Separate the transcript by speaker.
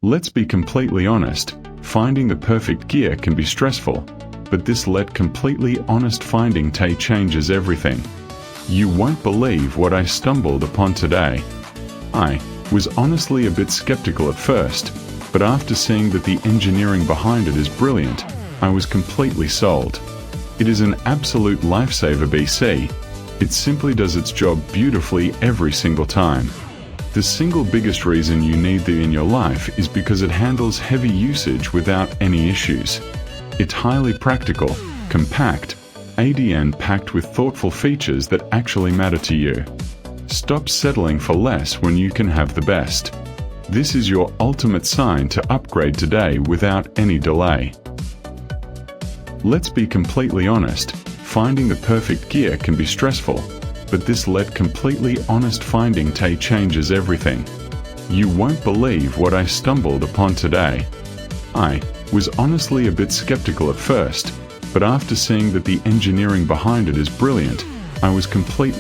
Speaker 1: Let's be completely honest, finding the perfect gear can be stressful, but this let completely honest finding changes everything. You won't believe what I stumbled upon today. I was honestly a bit skeptical at first, but after seeing that the engineering behind it is brilliant, I was completely sold. It is an absolute lifesaver BC. It simply does its job beautifully every single time. The single biggest reason you need it in your life is because it handles heavy usage without any issues. It's highly practical, compact, ADN packed with thoughtful features that actually matter to you. Stop settling for less when you can have the best. This is your ultimate sign to upgrade today without any delay. Let's be completely honest, finding the perfect gear can be stressful, but this let completely honest finding changes everything. You won't believe what I stumbled upon today. I was honestly a bit skeptical at first, but after seeing that the engineering behind it is brilliant, I was completely